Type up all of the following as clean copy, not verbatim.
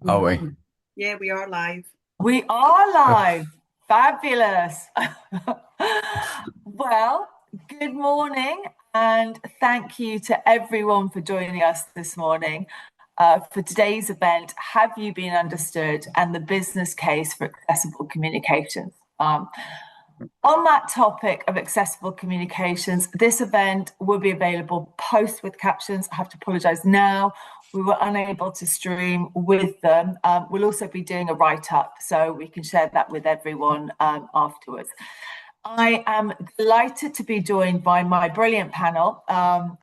Are we? Yeah, we are live. We are live. Fabulous. Well, good morning, and thank you to everyone for joining us this morning for today's event, Have You Been Understood? And the business case for accessible communications. On that topic of accessible communications, this event will be available post with captions. I have to apologise now. We were unable to stream with them. We'll also be doing a write-up, so we can share that with everyone afterwards. I am delighted to be joined by my brilliant panel.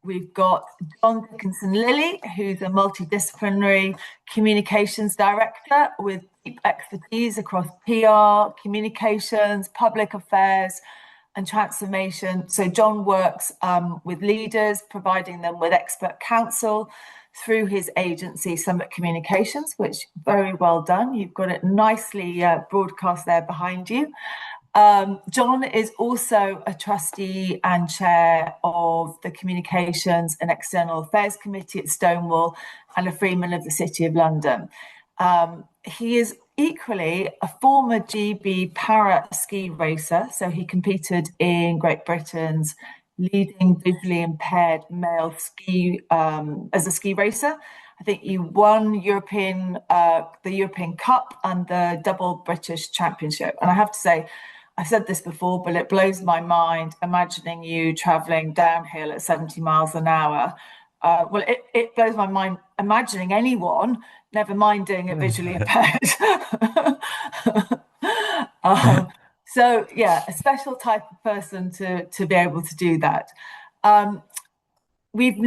We've got John Dickinson-Lilley, who's a multidisciplinary communications director with deep expertise across PR, communications, public affairs, and transformation. So John works with leaders, providing them with expert counsel through his agency, Summit Communications, which very well done. You've got it nicely broadcast there behind you. John is also a trustee and chair of the Communications and External Affairs Committee at Stonewall and a Freeman of the City of London. He is equally a former GB para ski racer, so he competed in Great Britain's leading visually impaired male ski as a ski racer. I think you won the European Cup and the double British Championship. And I have to say, I've said this before, but it blows my mind imagining you traveling downhill at 70 miles an hour. It blows my mind imagining anyone, never mind doing it visually impaired. So yeah, a special type of person to be able to do that. We've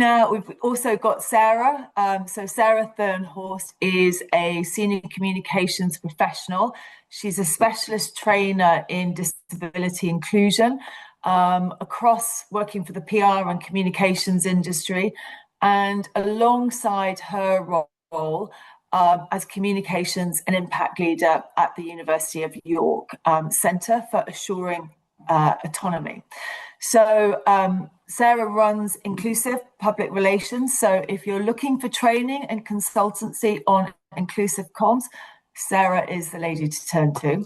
also got Sara. So Sara Thornhurst is a senior communications professional. She's a specialist trainer in disability inclusion across working for the PR and communications industry, and alongside her role as communications and impact leader at the University of York Centre for Assuring Autonomy. So Sara runs inclusive public relations. So if you're looking for training and consultancy on inclusive comms, Sara is the lady to turn to.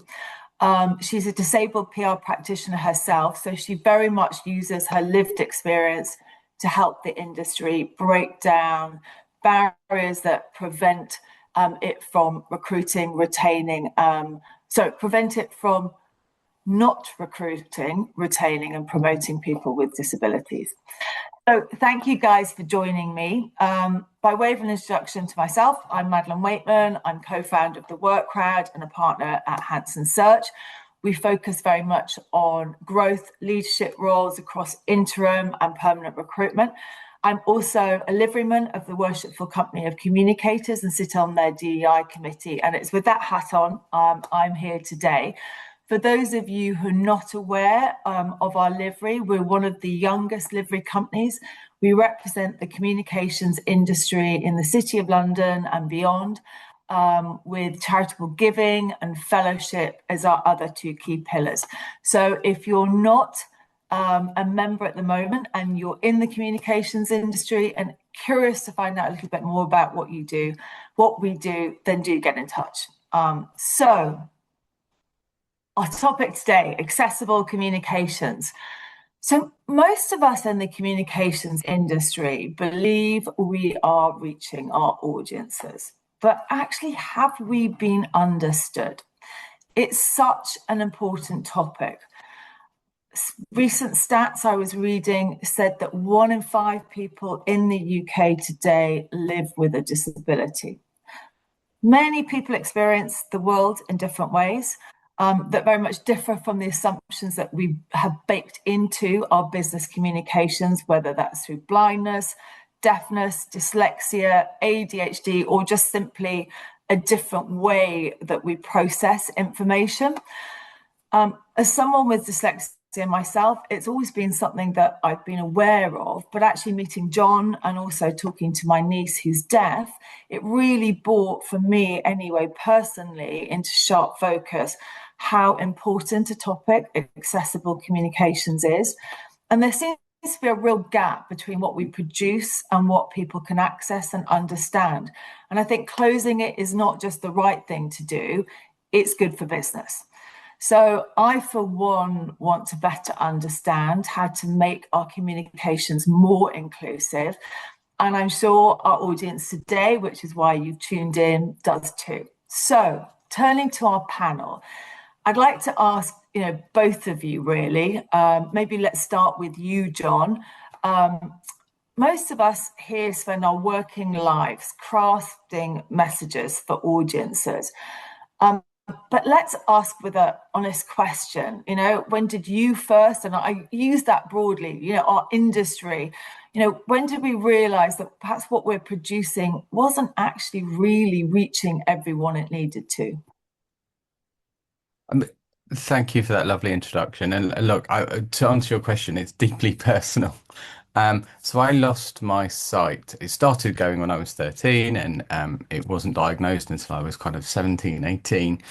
She's a disabled PR practitioner herself, so she very much uses her lived experience to help the industry break down barriers that prevent it from prevent it from not recruiting, retaining, and promoting people with disabilities. So thank you guys for joining me. By way of an introduction to myself, I'm Madeline Weightman. I'm co-founder of The Work Crowd and a partner at Hanson Search. We focus very much on growth, leadership roles across interim and permanent recruitment. I'm also a liveryman of the Worshipful company of Communicators and sit on their DEI committee. And it's with that hat on, I'm here today. For those of you who are not aware of our livery, we're one of the youngest livery companies. We represent the communications industry in the City of London and beyond, with charitable giving and fellowship as our other two key pillars. So if you're not a member at the moment and you're in the communications industry and curious to find out a little bit more about what we do, then do get in touch. So our topic today, accessible communications. So most of us in the communications industry believe we are reaching our audiences, but actually, have we been understood? It's such an important topic. Recent stats I was reading said that 1 in 5 people in the UK today live with a disability. Many people experience the world in different ways. That very much differ from the assumptions that we have baked into our business communications, whether that's through blindness, deafness, dyslexia, ADHD, or just simply a different way that we process information. As someone with dyslexia myself, it's always been something that I've been aware of, but actually meeting John and also talking to my niece who's deaf, it really brought, for me anyway, personally, into sharp focus how important a topic accessible communications is. And there seems to be a real gap between what we produce and what people can access and understand. And I think closing it is not just the right thing to do, it's good for business. So I, for one, want to better understand how to make our communications more inclusive. And I'm sure our audience today, which is why you've tuned in, does too. So turning to our panel, I'd like to ask, both of you really, maybe let's start with you, John. Most of us here spend our working lives crafting messages for audiences. But let's ask with an honest question, when did you first, and I use that broadly, our industry, when did we realize that perhaps what we're producing wasn't actually really reaching everyone it needed to? Thank you for that lovely introduction. And look, to answer your question, it's deeply personal. So I lost my sight. It started going when I was 13, and it wasn't diagnosed until I was kind of 17, 18.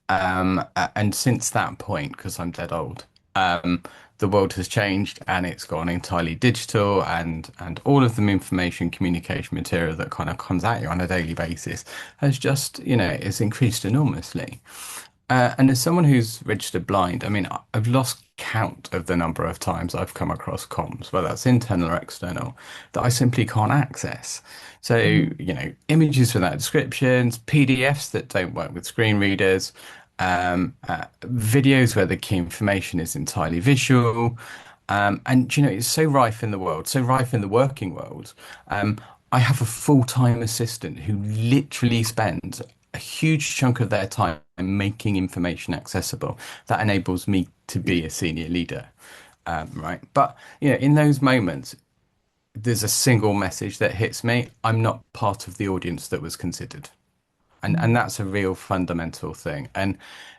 And since that point, because I'm dead old, the world has changed and it's gone entirely digital, and all of the information communication material that kind of comes at you on a daily basis has just, it's increased enormously. And as someone who's registered blind, I mean, I've lost count of the number of times I've come across comms, whether that's internal or external, that I simply can't access. So, images without descriptions, PDFs that don't work with screen readers, videos where the key information is entirely visual. And, it's so rife in the world, so rife in the working world. I have a full-time assistant who literally spends a huge chunk of their time making information accessible. That enables me to be a senior leader, right? But in those moments, there's a single message that hits me. I'm not part of the audience that was considered, and that's a real fundamental thing. And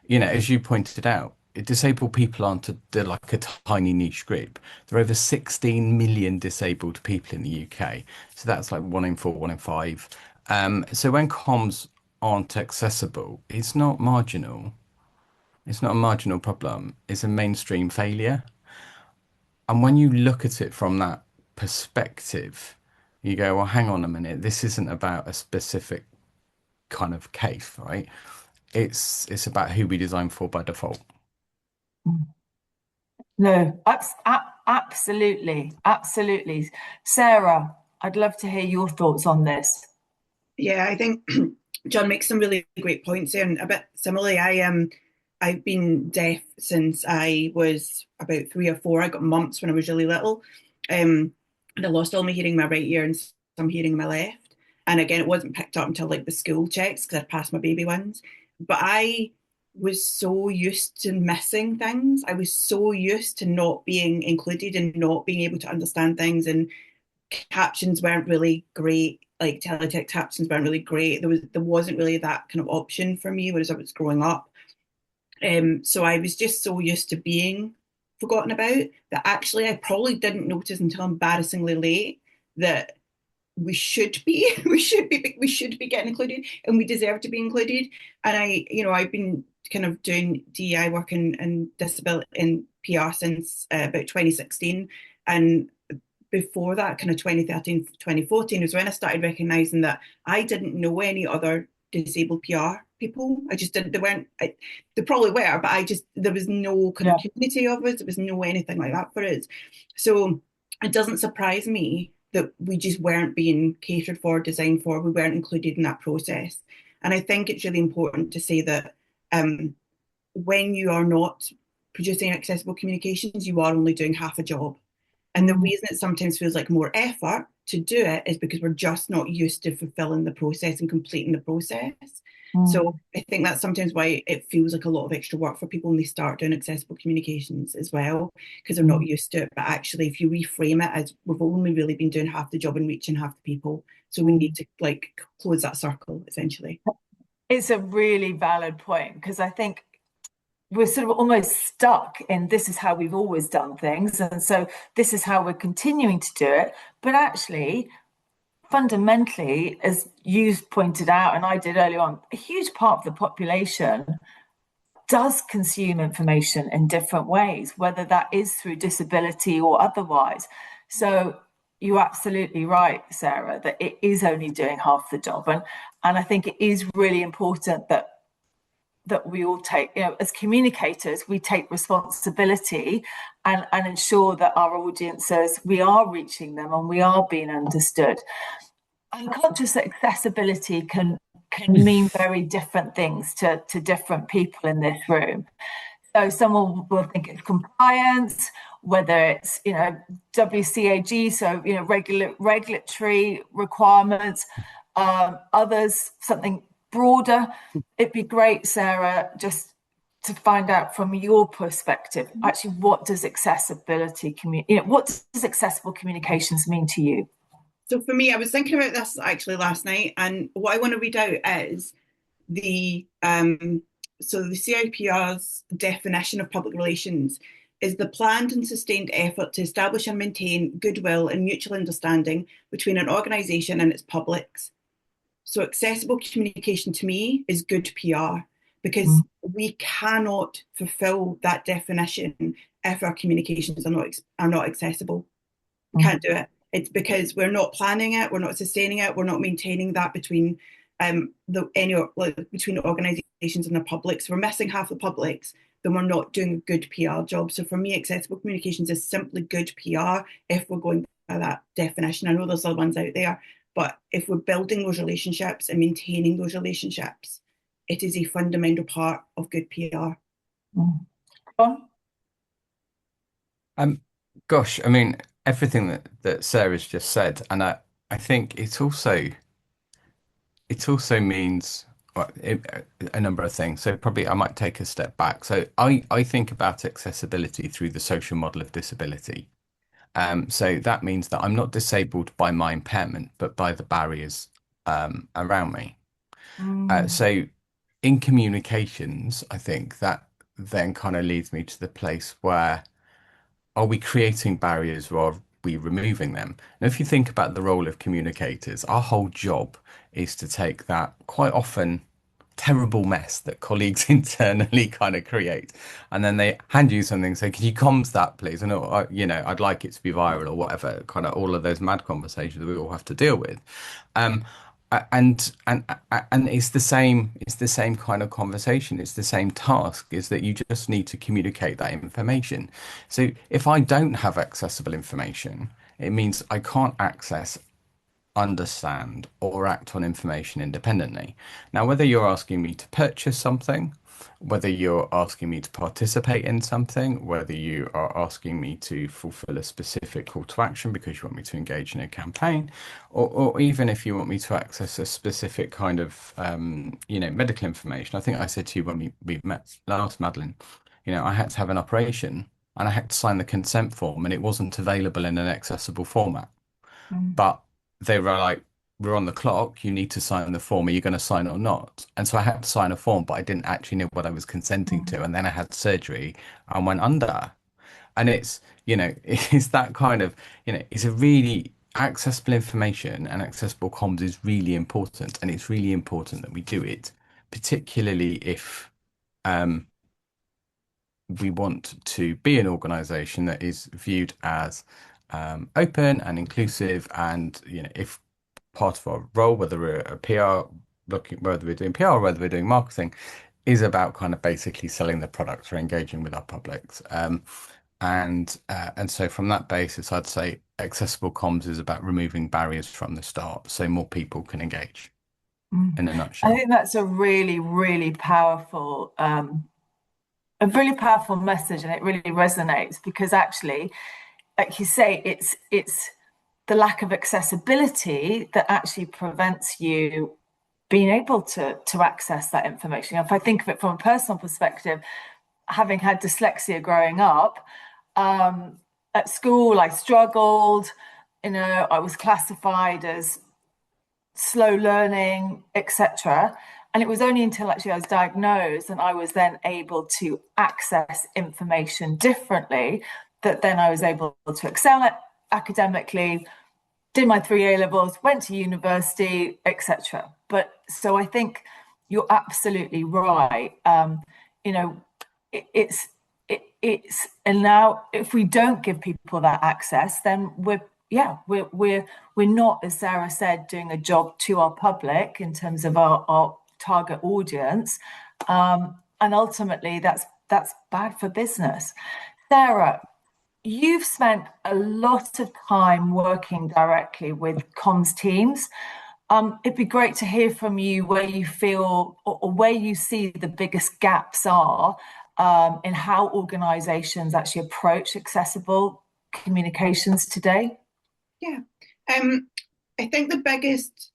as you pointed out, disabled people aren't they're like a tiny niche group. There are over 16 million disabled people in the UK, so that's like 1 in 4, 1 in 5. So when comms aren't accessible, it's not marginal. It's not a marginal problem. It's a mainstream failure. And when you look at it from that perspective, you go, well, hang on a minute. This isn't about a specific kind of case, right? It's about who we design for by default. No, absolutely, absolutely. Sarah, I'd love to hear your thoughts on this. Yeah, I think John makes some really great points there, and a bit similarly, I've been deaf since I was about 3 or 4. I got mumps when I was really little, and I lost all my hearing in my right ear and some hearing in my left. And again, it wasn't picked up until like the school checks because I'd passed my baby ones. But I was so used to missing things. I was so used to not being included and not being able to understand things, and captions weren't really great. Like teletext captions weren't really great. There wasn't really that kind of option for me whereas I was growing up. So I was just so used to being forgotten about that actually I probably didn't notice until embarrassingly late that we should be we should be getting included, and we deserve to be included. And I've been kind of doing DEI work and disability in PR since about 2016, and before that, kind of 2013, 2014 was when I started recognizing that I didn't know any other disabled PR people. I just didn't, they probably were, but there was no kind of community of us. There was no anything like that for us. So it doesn't surprise me that we just weren't being catered for, designed for, we weren't included in that process. And I think it's really important to say that when you are not producing accessible communications, you are only doing half a job. And the reason it sometimes feels like more effort to do it is because we're just not used to fulfilling the process and completing the process. So I think that's sometimes why it feels like a lot of extra work for people when they start doing accessible communications as well, because they're not used to it. But actually, if you reframe it as we've only really been doing half the job and reaching half the people, so we need to like close that circle essentially. It's a really valid point, because I think we're sort of almost stuck in this is how we've always done things, and so this is how we're continuing to do it. But actually, fundamentally, as you pointed out, and I did earlier on, a huge part of the population does consume information in different ways, whether that is through disability or otherwise. So you're absolutely right, Sarah, that it is only doing half the job. And I think it is really important that we all take, as communicators, we take responsibility and ensure that our audiences, we are reaching them and we are being understood. I'm conscious that accessibility can mean very different things to different people in this room. So someone will think it's compliance, whether it's WCAG, so regulatory requirements, others something broader. It'd be great, Sarah, just to find out from your perspective, actually, what does accessible communications mean to you? So for me, I was thinking about this actually last night, and what I want to read out is the CIPR's definition of public relations is the planned and sustained effort to establish and maintain goodwill and mutual understanding between an organisation and its publics. So accessible communication to me is good PR, because we cannot fulfil that definition if our communications are not accessible. We can't do it. It's because we're not planning it, we're not sustaining it, we're not maintaining that between between organisations and the publics. We're missing half the publics, then we're not doing a good PR job. So for me, accessible communications is simply good PR if we're going by that definition. I know there's other ones out there, but if we're building those relationships and maintaining those relationships, it is a fundamental part of good PR. Gosh, I mean, everything that Sarah's just said, and I think it also means a number of things. So probably I might take a step back. So I think about accessibility through the social model of disability. So that means that I'm not disabled by my impairment, but by the barriers around me. So in communications, I think that then kind of leads me to the place where, are we creating barriers or are we removing them? And if you think about the role of communicators, our whole job is to take that quite often terrible mess that colleagues internally kind of create, and then they hand you something and say, "Could you comms that, please?" And I'd like it to be viral or whatever. Kind of all of those mad conversations that we all have to deal with. And it's the same. It's the same kind of conversation. It's the same task. Is that you just need to communicate that information. So if I don't have accessible information, it means I can't access, understand, or act on information independently. Now, whether you're asking me to purchase something, whether you're asking me to participate in something, whether you are asking me to fulfill a specific call to action because you want me to engage in a campaign, or even if you want me to access a specific kind of, medical information. I think I said to you when we met last, Madeline, I had to have an operation and I had to sign the consent form and it wasn't available in an accessible format. But they were like, "We're on the clock, you need to sign the form. Are you going to sign or not?" And so I had to sign a form, but I didn't actually know what I was consenting to. And then I had surgery and went under. And it's that kind of, it's a really accessible information, and accessible comms is really important. And it's really important that we do it, particularly if we want to be an organization that is viewed as open and inclusive. And if part of our role, whether we're a PR whether we're doing PR or whether we're doing marketing, is about kind of basically selling the product or engaging with our publics. And so from that basis, I'd say accessible comms is about removing barriers from the start so more people can engage. In a nutshell. I think that's a really, really powerful message, and it really resonates, because actually, like you say, it's the lack of accessibility that actually prevents you being able to access that information. If I think of it from a personal perspective, having had dyslexia growing up, at school I struggled, I was classified as slow learning, etc. And it was only until actually I was diagnosed and I was then able to access information differently that then I was able to excel at academically, did my 3 A-levels, went to university, etc. But so I think you're absolutely right. and now if we don't give people that access, then we're not, as Sara said, doing a job to our public in terms of our target audience, and ultimately that's bad for business. Sara, you've spent a lot of time working directly with comms teams. It'd be great to hear from you where you feel or where you see the biggest gaps are in how organisations actually approach accessible communications today. Yeah, I think the biggest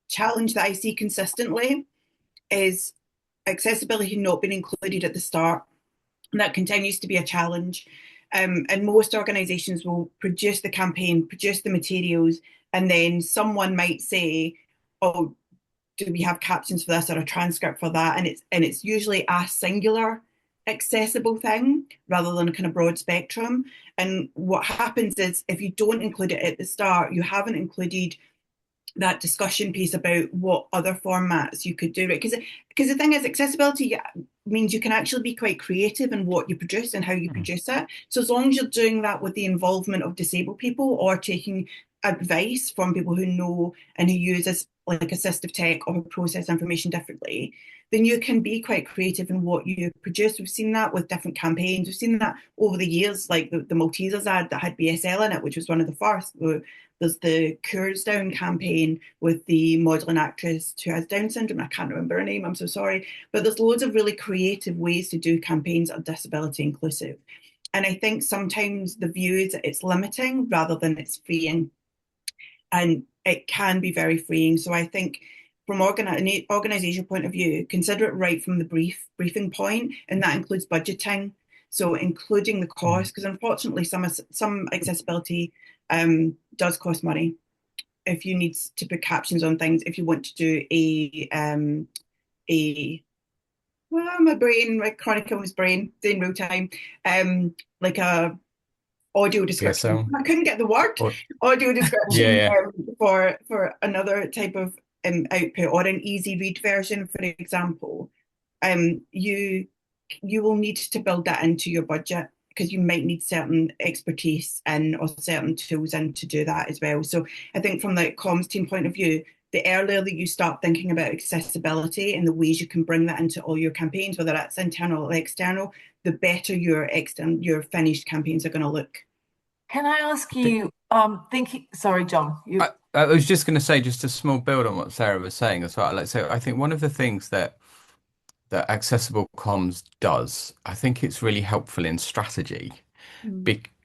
challenge that I see consistently is accessibility not being included at the start. And that continues to be a challenge. And most organisations will produce the campaign, produce the materials, and then someone might say, "Oh, do we have captions for this or a transcript for that?" And it's usually a singular accessible thing rather than a kind of broad spectrum. And what happens is if you don't include it at the start, you haven't included that discussion piece about what other formats you could do, right? Because the thing is, accessibility means you can actually be quite creative in what you produce and how you produce it. So as long as you're doing that with the involvement of disabled people or taking advice from people who know and who use like assistive tech or process information differently, then you can be quite creative in what you produce. We've seen that with different campaigns. We've seen that over the years, like the Maltesers ad that had BSL in it, which was one of the first. There's the Cures Down campaign with the modelling actress who has Down syndrome. I can't remember her name, I'm so sorry. But there's loads of really creative ways to do campaigns that are disability inclusive. And I think sometimes the view is that it's limiting rather than it's freeing. And it can be very freeing. So I think from an organisational point of view, consider it right from the briefing point, and that includes budgeting. So including the cost, because unfortunately some accessibility does cost money. If you need to put captions on things, if you want to do my chronic illness brain in real time, like a audio description. PSL. I couldn't get the word. Audio description for another type of output, or an easy read version, for example. You will need to build that into your budget, because you might need certain expertise or certain tools in to do that as well. So I think from the comms team point of view, the earlier that you start thinking about accessibility and the ways you can bring that into all your campaigns, whether that's internal or external, the better your finished campaigns are going to look. Can I ask you, sorry, John. I was just going to say, just a small build on what Sara was saying as well. Like, so I think one of the things that accessible comms does, I think it's really helpful in strategy.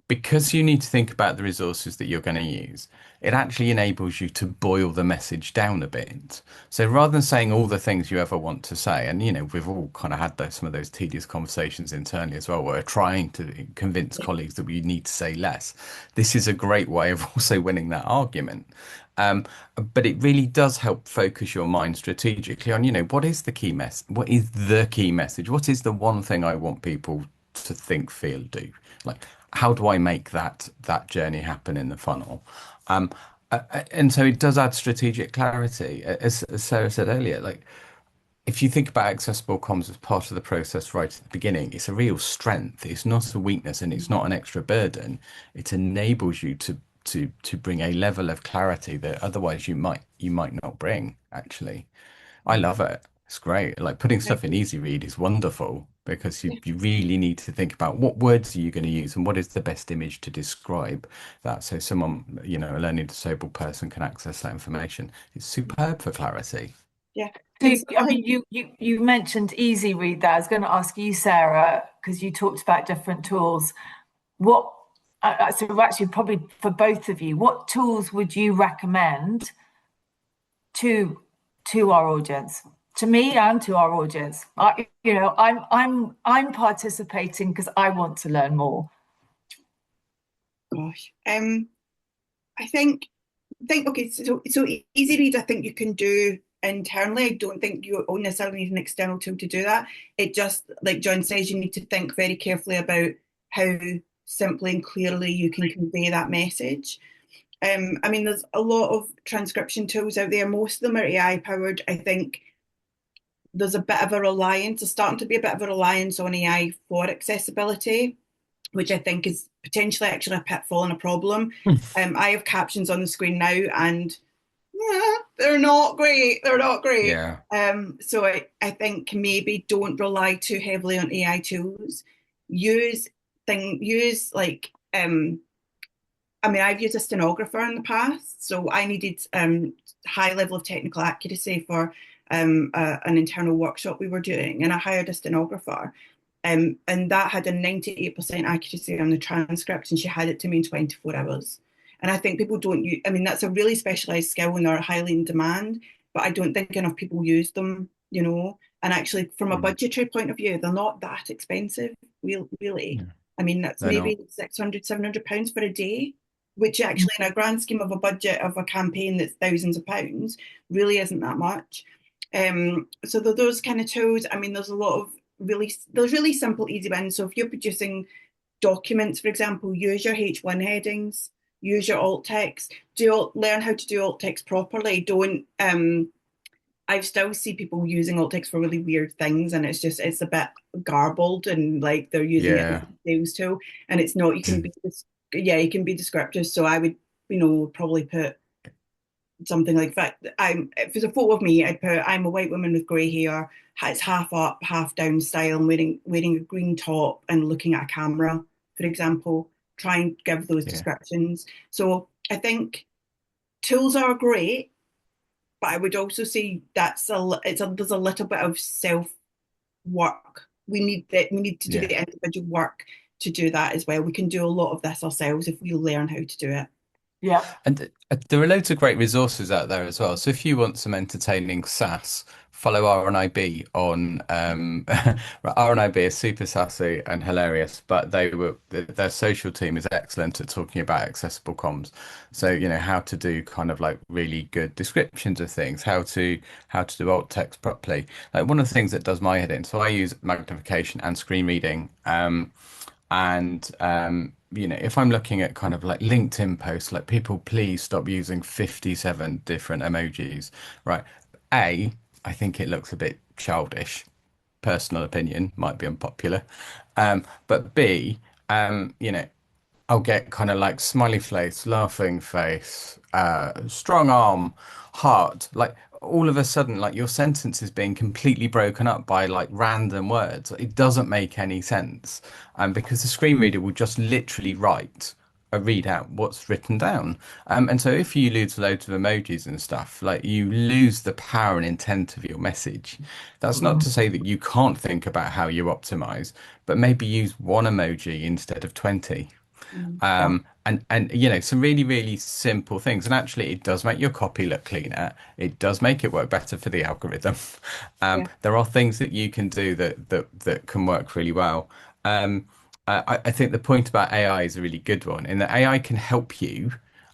Because you need to think about the resources that you're going to use, it actually enables you to boil the message down a bit. So rather than saying all the things you ever want to say, and we've all kind of had some of those tedious conversations internally as well, where we're trying to convince colleagues that we need to say less. This is a great way of also winning that argument. But it really does help focus your mind strategically on, what is the key message? What is the key message? What is the one thing I want people to think, feel, do? Like, how do I make that journey happen in the funnel? And so it does add strategic clarity. As Sara said earlier, like, if you think about accessible comms as part of the process right at the beginning, it's a real strength. It's not a weakness, and it's not an extra burden. It enables you to bring a level of clarity that otherwise you might not bring, actually. I love it. It's great. Like, putting stuff in easy read is wonderful, because you really need to think about what words are you going to use and what is the best image to describe that, so someone, a learning disabled person, can access that information. It's superb for clarity. Yeah. I mean, you mentioned easy read there. I was going to ask you, Sara, because you talked about different tools. So actually, probably for both of you, what tools would you recommend to our audience, to me and to our audience? I'm participating because I want to learn more. Gosh, I think okay. So easy read, I think you can do internally. I don't think you necessarily need an external tool to do that. It just, like John says, you need to think very carefully about how simply and clearly you can convey that message. I mean, there's a lot of transcription tools out there. Most of them are AI powered. I think there's a bit of a reliance, there's starting to be a bit of a reliance on AI for accessibility, which I think is potentially actually a pitfall and a problem. I have captions on the screen now, and they're not great. They're not great. Yeah. So I think maybe don't rely too heavily on AI tools. Use use like I mean, I've used a stenographer in the past, so I needed high level of technical accuracy for an internal workshop we were doing, and I hired a stenographer. And that had a 98% accuracy on the transcript, and she had it to me in 24 hours. And I think people don't use, I mean, that's a really specialized skill and they're highly in demand, but I don't think enough people use them, you know. And actually, from a Mm. budgetary point of view, they're not that expensive, really. Yeah. I mean, that's They're not. maybe 600, £700 for a day, which actually, in a grand scheme of a budget of a campaign that's thousands of pounds, really isn't that much. So those kind of tools. I mean, there's a lot of there's really simple, easy wins. So if you're producing documents, for example, use your H1 headings, use your alt text, learn how to do alt text properly. Don't I still see people using alt text for really weird things, and it's a bit garbled, and like they're using it as Yeah. a sales tool, and it's not. You can be you can be descriptive. So I would probably put something like that. If it's a photo of me, I'd put I'm a white woman with grey hair. It's half up, half down style. I'm wearing a green top and looking at a camera, for example. Try and give those Yeah. descriptions. So I think tools are great, but I would also say there's a little bit of self work. We need to do Yeah. the individual work to do that as well. We can do a lot of this ourselves if we learn how to do it. Yeah. And there are loads of great resources out there as well. So if you want some entertaining sass, follow RNIB on RNIB is super sassy and hilarious, but their social team is excellent at talking about accessible comms. So, how to do kind of like really good descriptions of things, how to do alt text properly. Like one of the things that does my head in, so I use magnification and screen reading. And if I'm looking at kind of like LinkedIn posts, like people please stop using 57 different emojis, right? A, I think it looks a bit childish. Personal opinion might be unpopular. But B, I'll get kind of like smiley face, laughing face, strong arm, heart. Like all of a sudden, like your sentence is being completely broken up by like random words. It doesn't make any sense. Because the screen reader will just literally read out what's written down. And so if you lose loads of emojis and stuff, like you lose the power and intent of your message. That's not Mm. to say that you can't think about how you optimize, but maybe use one emoji instead of 20. Yeah. And some really, really simple things. And actually, it does make your copy look cleaner. It does make it work better for the algorithm. Yeah. There are things that you can do that can work really well. I think the point about AI is a really good one, in that AI can help you,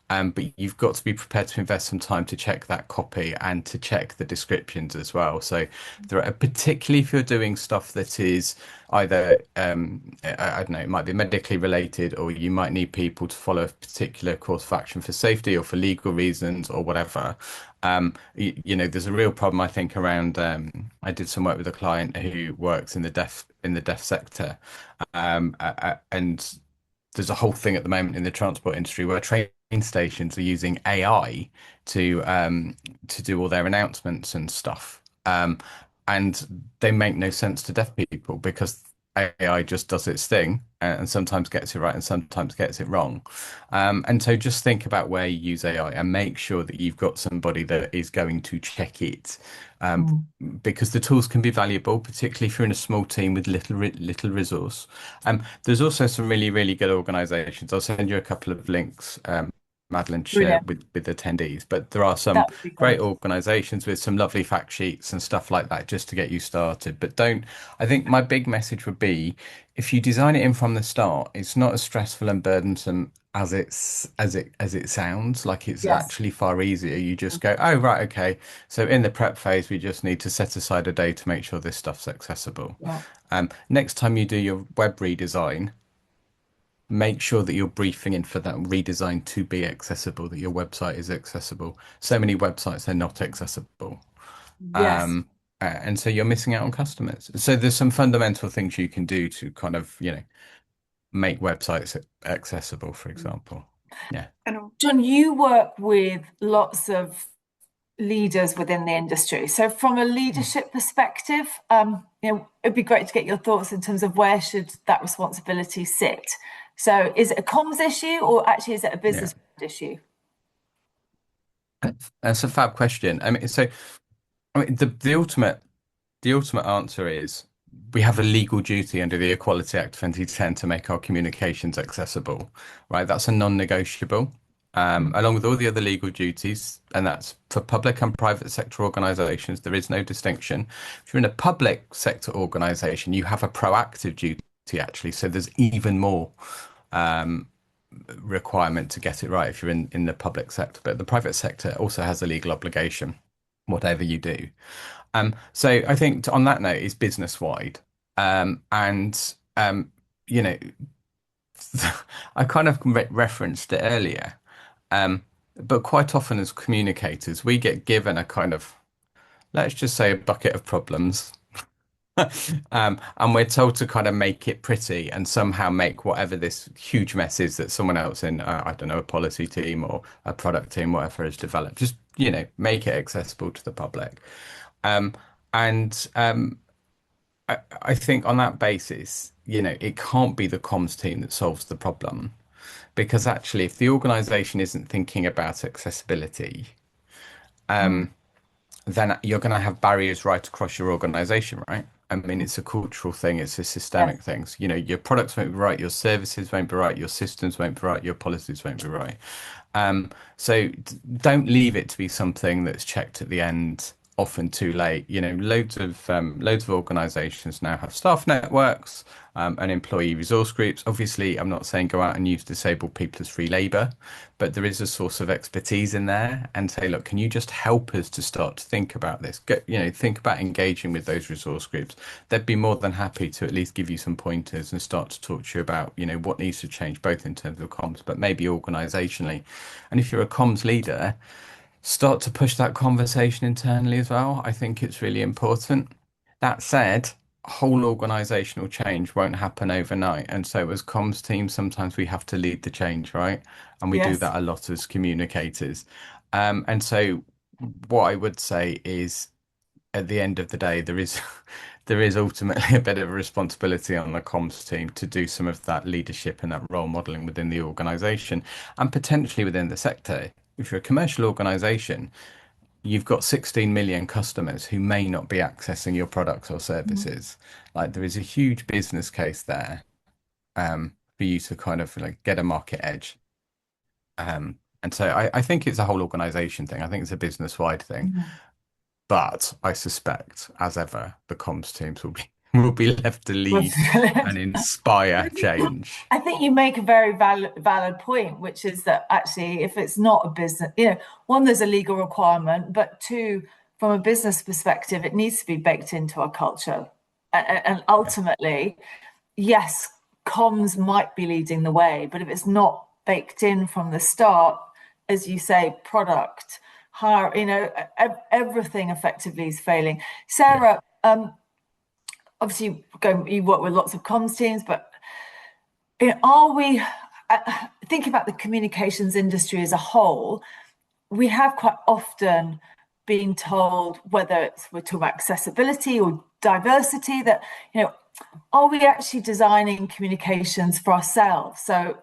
but you've got to be prepared to invest some time to check that copy and to check the descriptions as well. So there are, particularly if you're doing stuff that is either I don't know, it might be medically related, or you might need people to follow a particular course of action for safety or for legal reasons or whatever. There's a real problem I think around. I did some work with a client who works in the deaf sector, and there's a whole thing at the moment in the transport industry where train stations are using AI to do all their announcements and stuff. And they make no sense to deaf people because AI just does its thing and sometimes gets it right and sometimes gets it wrong. And so just think about where you use AI and make sure that you've got somebody that is going to check it. Um, Mm. because the tools can be valuable, particularly if you're in a small team with little resource. There's also some really, really good organizations. I'll send you a couple of links, Madeline, to share Brilliant. with attendees. But there are some That would be great great. organizations with some lovely fact sheets and stuff like that just to get you started. But I think my big message would be, if you design it in from the start, it's not as stressful and burdensome as it sounds. Like it's Yes. actually far easier. You just go, oh right, okay. So in the prep phase, we just need to set aside a day to make sure this stuff's accessible. Yeah. Next time you do your web redesign, make sure that you're briefing in for that redesign to be accessible, that your website is accessible. So many websites are not accessible. Yes. And so you're missing out on customers. So there's some fundamental things you can do to kind of, make websites accessible, for example. Yeah. I know. John, you work with lots of leaders within the industry. So from a leadership perspective, it'd be great to get your thoughts in terms of where should that responsibility sit. So is it a comms issue or actually is it a Yeah. business issue? That's a fab question. The ultimate answer is we have a legal duty under the Equality Act 2010 to make our communications accessible, right? That's a non-negotiable, along with all the other legal duties, and that's for public and private sector organisations. There is no distinction. If you're in a public sector organisation, you have a proactive duty actually, so there's even more requirement to get it right if you're in the public sector. But the private sector also has a legal obligation, whatever you do. So I think on that note is business wide. And you know, I kind of referenced it earlier. But quite often as communicators, we get given a kind of, let's just say, a bucket of problems. And we're told to kind of make it pretty and somehow make whatever this huge mess is that someone else in, I don't know, a policy team or a product team, whatever, has developed, just, make it accessible to the public. And I think on that basis, it can't be the comms team that solves the problem. Because actually, if the organization isn't thinking about accessibility, then you're going to have barriers right across your organization, right? I mean, it's a cultural thing, it's a Yes. systemic thing. So, your products won't be right, your services won't be right, your systems won't be right, your policies won't be right. So don't leave it to be something that's checked at the end, often too late. Loads of organisations now have staff networks and employee resource groups. Obviously, I'm not saying go out and use disabled people as free labour, but there is a source of expertise in there. And say, look, can you just help us to start to think about this? Think about engaging with those resource groups. They'd be more than happy to at least give you some pointers and start to talk to you about, what needs to change, both in terms of comms, but maybe organisationally. And if you're a comms leader, start to push that conversation internally as well. I think it's really important. That said, whole organizational change won't happen overnight. And so as comms teams, sometimes we have to lead the change, right? And we do Yes. that a lot as communicators. And so what I would say is at the end of the day, there is there is ultimately a bit of a responsibility on the comms team to do some of that leadership and that role modeling within the organization and potentially within the sector. If you're a commercial organization, you've got 16 million customers who may not be accessing your products or services. Like there is a huge business case there for you to kind of like get a market edge. And so I think it's a whole organization thing. I think it's a business wide thing. But I suspect, as ever, the comms teams will be will be left to lead and inspire change. I think you make a very valid point, which is that actually, if it's not a business, one, there's a legal requirement, but two, from a business perspective, it needs to be baked into our culture. And ultimately, yes, comms might be leading the way, but if it's not baked in from the start, as you say, product, everything effectively is failing. Sara, obviously you work with lots of comms teams, but are we thinking about the communications industry as a whole? We have quite often been told, whether we're talking about accessibility or diversity, that are we actually designing communications for ourselves? So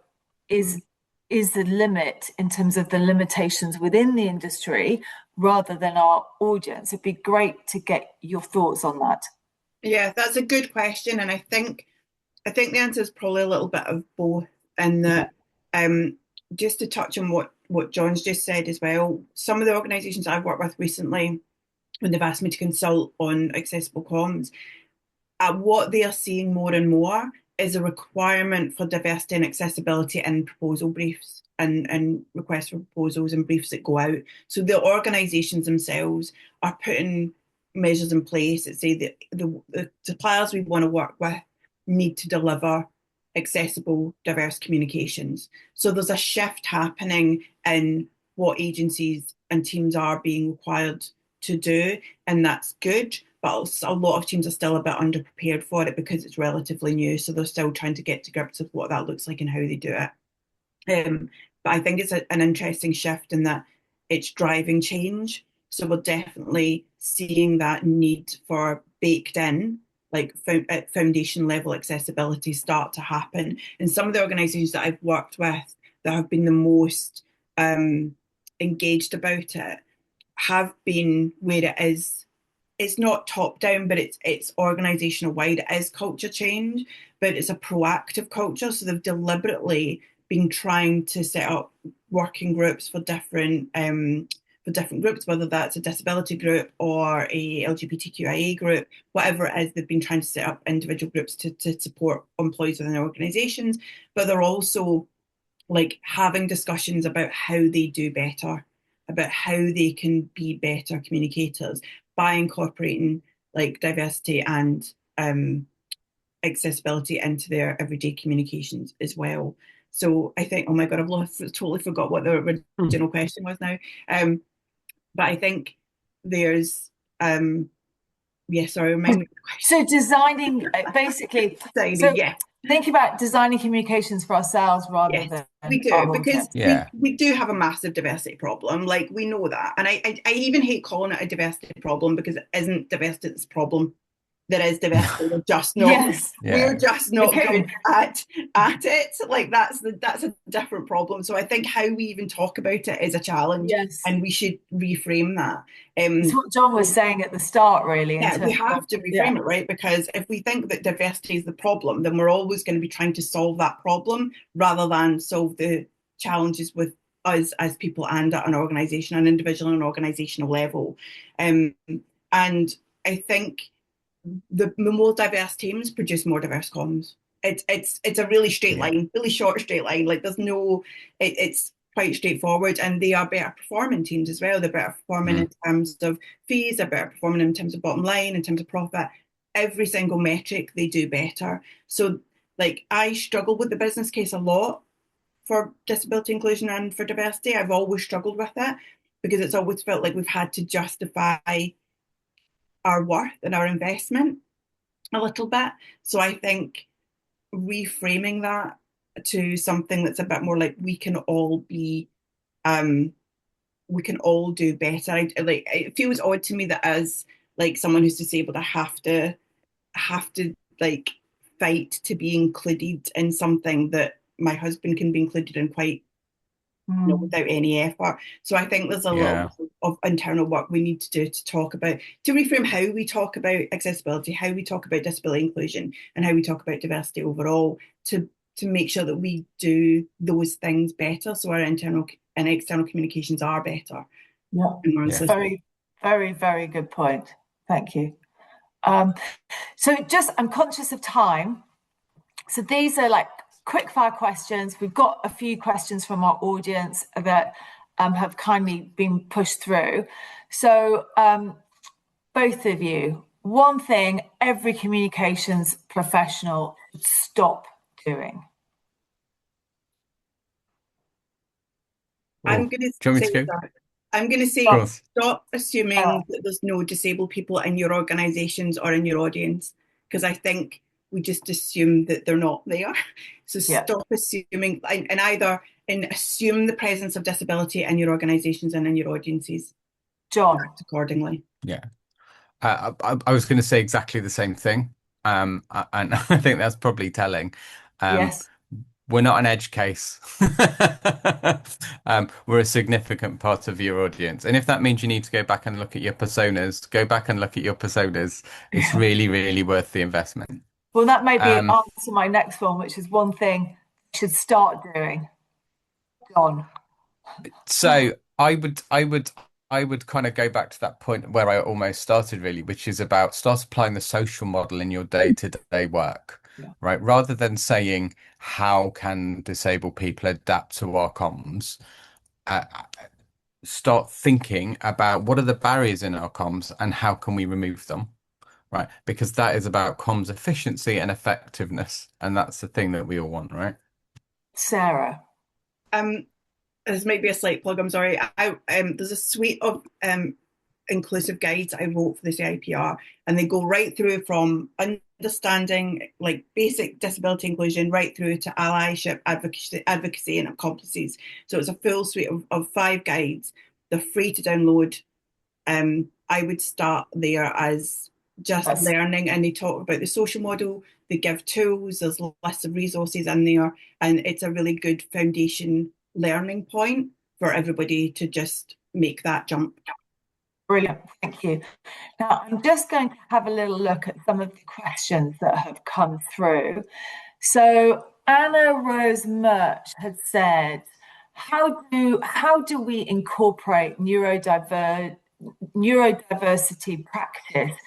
is the limit in terms of the limitations within the industry rather than our audience? It'd be great to get your thoughts on that. Yeah, that's a good question, and I think the answer is probably a little bit of both. And that, just to touch on what John's just said as well, some of the organisations I've worked with recently, when they've asked me to consult on accessible comms, what they are seeing more and more is a requirement for diversity and accessibility in proposal briefs and requests for proposals and briefs that go out. So the organisations themselves are putting measures in place that say that the suppliers we want to work with need to deliver accessible, diverse communications. So there's a shift happening in what agencies and teams are being required to do, and that's good. but a lot of teams are still a bit underprepared for it because it's relatively new. So they're still trying to get to grips with what that looks like and how they do it. But I think it's an interesting shift in that it's driving change. So we're definitely seeing that need for baked in, like foundation level accessibility start to happen. And some of the organisations that I've worked with that have been the most engaged about it have been where it is. It's not top down, but it's organisational wide. It is culture change, but it's a proactive culture. So they've deliberately been trying to set up working groups for different groups, whether that's a disability group or a LGBTQIA group, whatever it is. They've been trying to set up individual groups to support employees within organisations, but they're also like having discussions about how they do better, about how they can be better communicators by incorporating like diversity and accessibility into their everyday communications as well. So I think, oh my God, totally forgot what the original question was now. But I think there's, sorry, remind me. So designing, basically, think about designing communications for ourselves rather than we do, because we do have a massive diversity problem. Like, we know that. And I even hate calling it a diversity problem because it isn't diversity's problem. There is diversity. We're just not. We're just not good at it. Like that's a different problem. So I think how we even talk about it is a challenge, and we should reframe that. It's what John was saying at the start, really. Yeah, we have to reframe it, right? Because if we think that diversity is the problem, then we're always going to be trying to solve that problem rather than solve the challenges with us as people and at an organisation, an individual and organisational level. And I think the more diverse teams produce more diverse comms. It's a really straight line, really short straight line. Like there's no, it's quite straightforward, and they are better performing teams as well. They're better performing in terms of fees. They're better performing in terms of bottom line, in terms of profit. Every single metric they do better. So like I struggle with the business case a lot for disability inclusion and for diversity. I've always struggled with it because it's always felt like we've had to justify our worth and our investment a little bit. So I think reframing that to something that's a bit more like we can all be, we can all do better. It feels odd to me that as like someone who's disabled, I have to like fight to be included in something that my husband can be included in quite without any effort. So I think there's a lot of internal work we need to do to talk about, to reframe how we talk about accessibility, how we talk about disability inclusion, and how we talk about diversity overall, to make sure that we do those things better, so our internal and external communications are better. Very, very, very good point. Thank you. So I'm conscious of time. So these are like quick fire questions. We've got a few questions from our audience that have kindly been pushed through. So both of you, one thing every communications professional should stop doing. I'm going to say stop assuming that there's no disabled people in your organisations or in your audience, because I think we just assume that they're not there. So stop assuming, and assume the presence of disability in your organisations and in your audiences. John. Act accordingly. Yeah. I was going to say exactly the same thing. And I think that's probably telling. Yes. We're not an edge case. We're a significant part of your audience. And if that means you need to go back and look at your personas, go back and look at your personas. It's really, really worth the investment. Well, that may be an answer to my next one, which is one thing you should start doing. John. So I would kind of go back to that point where I almost started, really, which is about start applying the social model in your day-to-day work. Right, rather than saying how can disabled people adapt to our comms, start thinking about what are the barriers in our comms and how can we remove them, right? Because that is about comms efficiency and effectiveness, and that's the thing that we all want, right? Sara. This might be a slight plug, I'm sorry. There's a suite of inclusive guides I wrote for the CIPR, and they go right through from understanding like basic disability inclusion right through to allyship, advocacy and accomplices. So it's a full suite of 5 guides. They're free to download. I would start there as just learning, and they talk about the social model, they give tools, there's lists of resources in there, and it's a really good foundation learning point for everybody to just make that jump. Brilliant, thank you. Now, I'm just going to have a little look at some of the questions that have come through. So Anna Rose Murch had said, how do we incorporate neurodiversity practice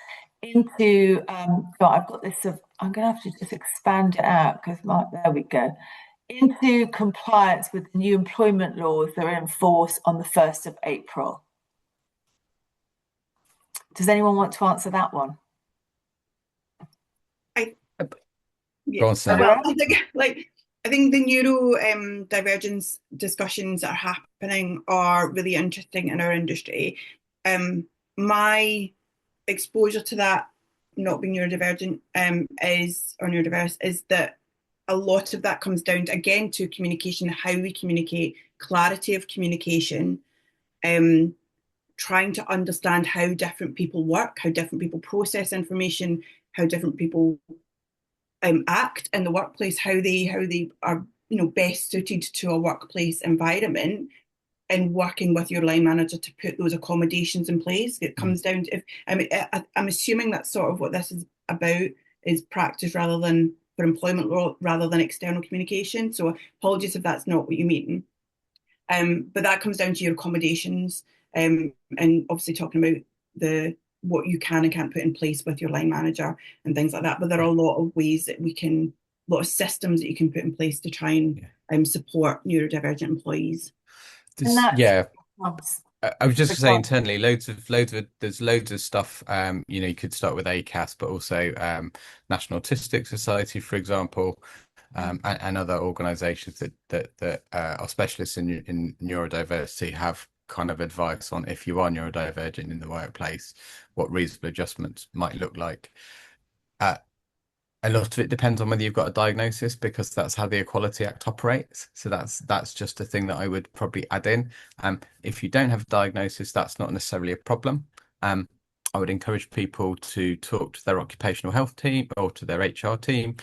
into, I've got this, I'm going to have to just expand it out because, there we go, into compliance with the new employment laws that are in force on the 1st of April? Does anyone want to answer that one? Go on, Sarah. I think the neurodivergence discussions that are happening are really interesting in our industry. My exposure to that, not being neurodivergent, or neurodiverse, is that a lot of that comes down to, again, to communication, how we communicate, clarity of communication, trying to understand how different people work, how different people process information, how different people act in the workplace, how they are best suited to a workplace environment, and working with your line manager to put those accommodations in place. It comes down to, I'm assuming that's sort of what this is about, is practice rather than for employment law rather than external communication. So apologies if that's not what you mean. But that comes down to your accommodations, and obviously talking about what you can and can't put in place with your line manager and things like that. But there are a lot of ways that a lot of systems that you can put in place to try and support neurodivergent employees. I was just saying internally, there's loads of stuff. You could start with ACAS, but also National Autistic Society, for example, and other organisations that are specialists in neurodiversity have kind of advice on, if you are neurodivergent in the workplace, what reasonable adjustments might look like. A lot of it depends on whether you've got a diagnosis, because that's how the Equality Act operates. So that's just a thing that I would probably add in. If you don't have a diagnosis, that's not necessarily a problem. I would encourage people to talk to their occupational health team or to their HR team,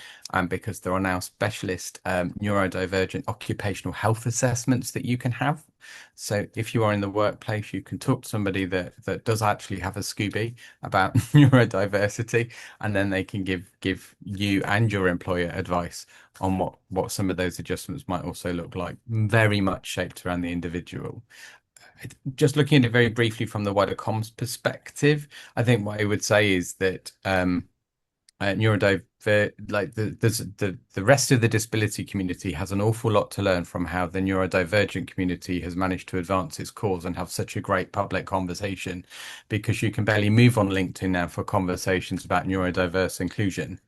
because there are now specialist neurodivergent occupational health assessments that you can have. So if you are in the workplace, you can talk to somebody that does actually have a Scooby about neurodiversity, and then they can give you and your employer advice on what some of those adjustments might also look like, very much shaped around the individual. Just looking at it very briefly from the wider comms perspective, I think what I would say is that the rest of the disability community has an awful lot to learn from how the neurodivergent community has managed to advance its cause and have such a great public conversation, because you can barely move on LinkedIn now for conversations about neurodiverse inclusion.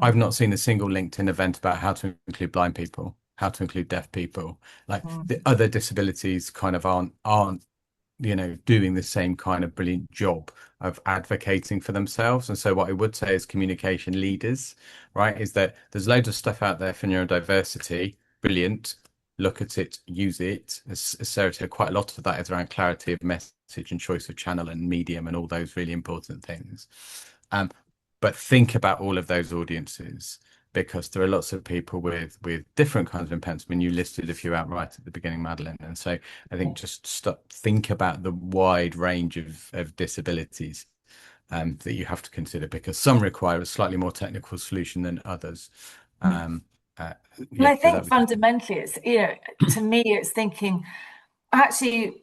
I've not seen a single LinkedIn event about how to include blind people, how to include deaf people. Like the other disabilities kind of aren't doing the same kind of brilliant job of advocating for themselves. And so what I would say as communication leaders, right, is that there's loads of stuff out there for neurodiversity. Brilliant. Look at it, use it. As Sarah said, quite a lot of that is around clarity of message and choice of channel and medium and all those really important things. But think about all of those audiences, because there are lots of people with different kinds of impairments. I mean, you listed a few outright at the beginning, Madeline. And so I think just think about the wide range of disabilities that you have to consider, because some require a slightly more technical solution than others. And I think fundamentally, it's, to me, it's thinking, actually,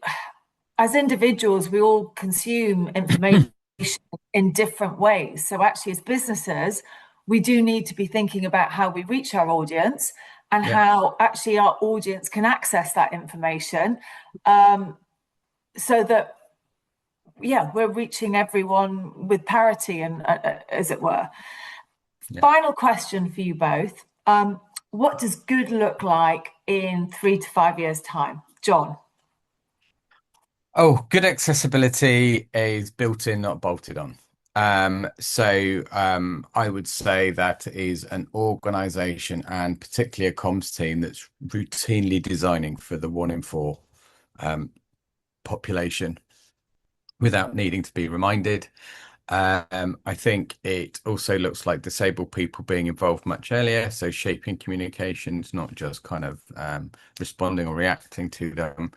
as individuals, we all consume information in different ways. So actually, as businesses, we do need to be thinking about how we reach our audience and how actually our audience can access that information, so that, we're reaching everyone with parity, and as it were. Final question for you both. What does good look like in 3 to 5 years' time? John? Oh, good accessibility is built in, not bolted on. I would say that is an organization and particularly a comms team that's routinely designing for the 1 in 4 um, population without needing to be reminded. I think it also looks like disabled people being involved much earlier, so shaping communications, not just kind of responding or reacting to them.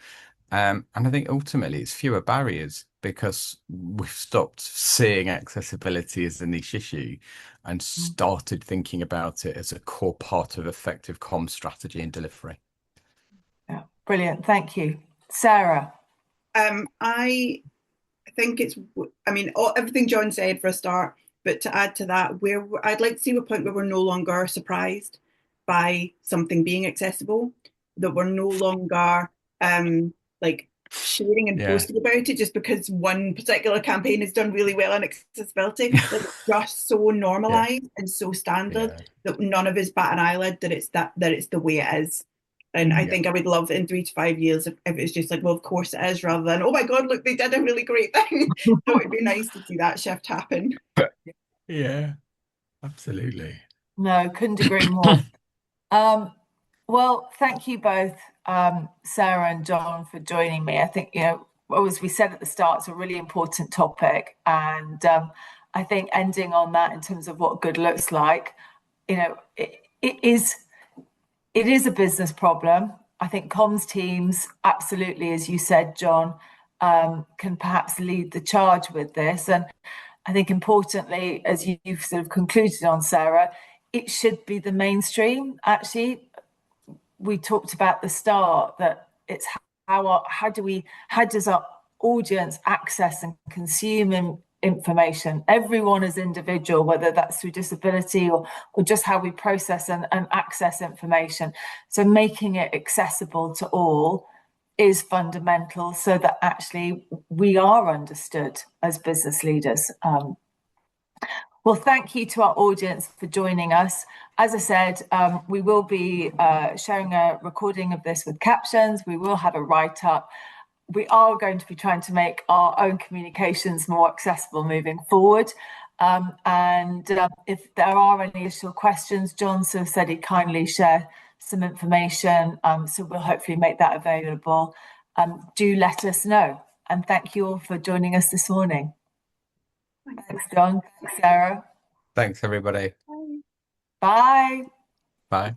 And I think ultimately it's fewer barriers because we've stopped seeing accessibility as a niche issue and started thinking about it as a core part of effective comms strategy and delivery. Yeah, brilliant. Thank you. Sara. I think I mean, everything John said for a start, but to add to that, where I'd like to see a point where we're no longer surprised by something being accessible, that we're no longer like sharing and Yeah, posting about it just because one particular campaign has done really well in accessibility. Like it's just so yeah, normalized and so standard yeah, that none of us bat an eyelid that it's the way it is. And I yeah, think I would love in 3 to 5 years if it's just like, well, of course it is, rather than, oh my God, look, they did a really great thing. So it'd be nice to see that shift happen. yeah, absolutely. No, couldn't agree more. Well, thank you both, Sara and John, for joining me. I think, as we said at the start, it's a really important topic. And I think ending on that in terms of what good looks like, it is a business problem. I think comms teams, absolutely, as you said, John, can perhaps lead the charge with this. And I think importantly, as you've sort of concluded on, Sara, it should be the mainstream. Actually, we talked about the start that it's how does our audience access and consume information, everyone as individual, whether that's through disability or just how we process and access information. So making it accessible to all is fundamental so that actually we are understood as business leaders. Well, thank you to our audience for joining us. As I said, we will be sharing a recording of this with captions. We will have a write-up. We are going to be trying to make our own communications more accessible moving forward. If there are any additional questions, John sort of said he'd kindly share some information. So we'll hopefully make that available. Do let us know. And thank you all for joining us this morning. Thanks, John. Thanks, Sara. Thanks, everybody. Bye. Bye. Bye.